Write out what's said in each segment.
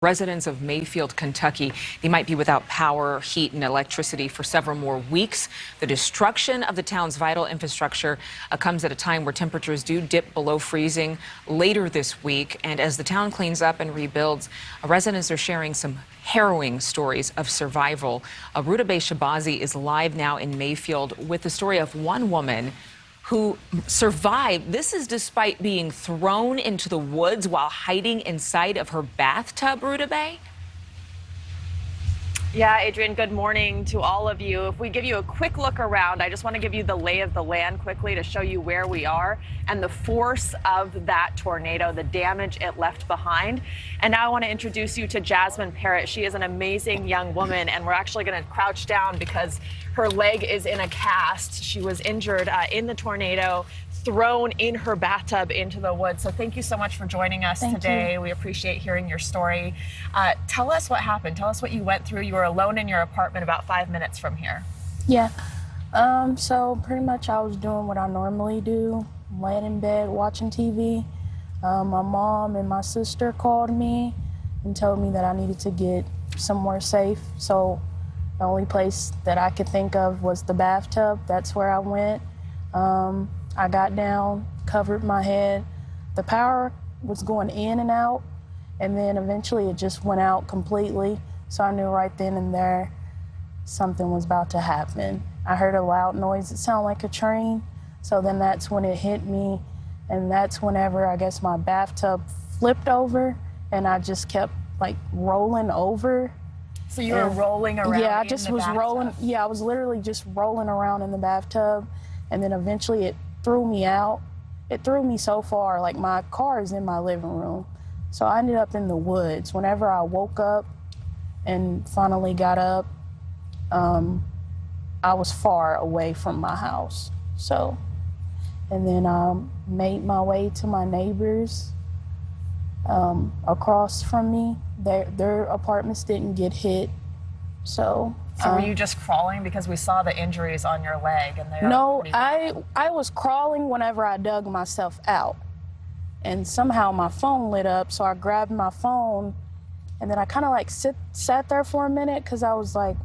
Residents of Mayfield, Kentucky, they might be without power, heat, and electricity for several more weeks. The destruction of the town's vital infrastructure comes at a time where temperatures do dip below freezing later this week. And as the town cleans up and rebuilds, residents are sharing some harrowing stories of survival. Ruta Shabazi is live now in Mayfield with the story of one woman who survived. This is despite being thrown into the woods while hiding inside of her bathtub, Ruta Bay. Yeah, Adrienne, good morning to all of you. If we give you a quick look around, I just want to give you the lay of the land quickly to show you where we are and the force of that tornado, the damage it left behind. And now I want to introduce you to Jasmine PARROTT. She is an amazing young woman, and we're actually going to crouch down because her leg is in a cast. She was injured in the tornado, thrown in her bathtub into the woods. So thank you so much for joining us today. We appreciate hearing your story. Tell us what happened. Tell us what you went through. You were alone in your apartment about 5 minutes from here. Yeah. So pretty much I was doing what I normally do, laying in bed watching TV. My mom and my sister called me and told me that I needed to get somewhere safe. So the only place that I could think of was the bathtub. That's where I went. I got down, covered my head. The power was going in and out, and then eventually it just went out completely. So I knew right then and there something was about to happen. I heard a loud noise. It sounded like a train. So then that's when it hit me, and that's whenever I guess my bathtub flipped over, and I just kept like rolling over. So you were rolling around? Yeah, I just was rolling. Yeah, I was literally just rolling around in the bathtub, and then eventually it threw me out. It threw me so far, like my car is in my living room. So I ended up in the woods. Whenever I woke up and finally got up, I was far away from my house. So, and then I made my way to my neighbors across from me. Their apartments didn't get hit. So were you just crawling because we saw the injuries on your leg? And they no, I was crawling whenever I dug myself out. And somehow my phone lit up, so I grabbed my phone, and then I kind of like sat there for a minute because I was like,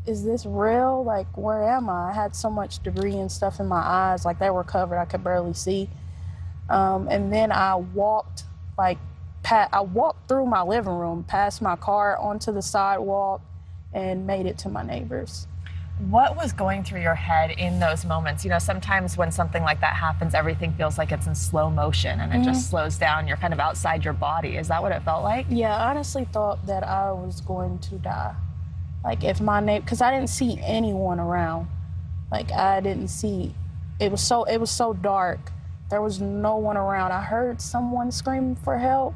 is this real? Like, where am I? I had so much debris and stuff in my eyes, like they were covered, I could barely see. And then I walked through my living room, past my car, onto the sidewalk, and made it to my neighbors. What was going through your head in those moments? You know, sometimes when something like that happens, everything feels like it's in slow motion and it just slows down. You're kind of outside your body. Is that what it felt like? Yeah, I honestly thought that I was going to die. Like if my neighbor, because I didn't see anyone around. Like I didn't see, it was so dark. There was no one around. I heard someone scream for help,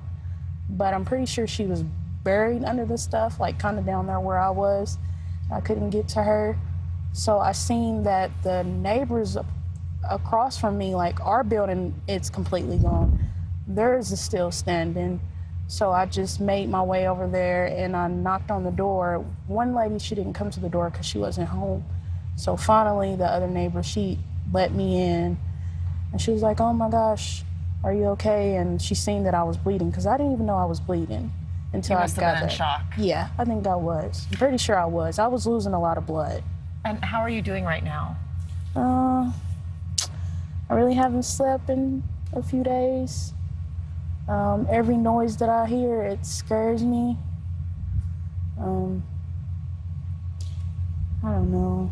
but I'm pretty sure she was buried under the stuff, like kind of down there where I was. I couldn't get to her. So I seen that the neighbors across from me, like our building, it's completely gone. Theirs is still standing. So I just made my way over there and I knocked on the door. One lady, she didn't come to the door because she wasn't home. So finally the other neighbor, she let me in and she was like, oh my gosh, are you okay? And she seen that I was bleeding because I didn't even know I was bleeding. Until you must have been in shock. Yeah, I think I was. I'm pretty sure I was. I was losing a lot of blood. And how are you doing right now? I really haven't slept in a few days. Every noise that I hear, it scares me. I don't know.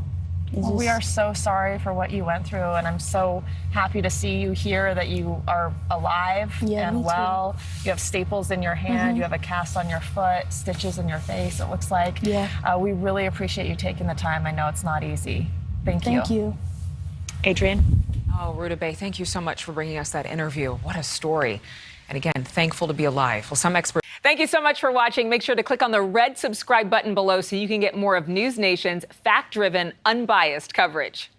Well, we are so sorry for what you went through, and I'm so happy to see you here, that you are alive and well. You have staples in your hand, you have a cast on your foot, stitches in your face, it looks like. Yeah. We really appreciate you taking the time. I know it's not easy. Thank you. Thank you. Adrienne? Oh, Ruta Bay, thank you so much for bringing us that interview. What a story. And again, thankful to be alive. Well, some experts. Thank you so much for watching. Make sure to click on the red subscribe button below so you can get more of NewsNation's fact-driven, unbiased coverage.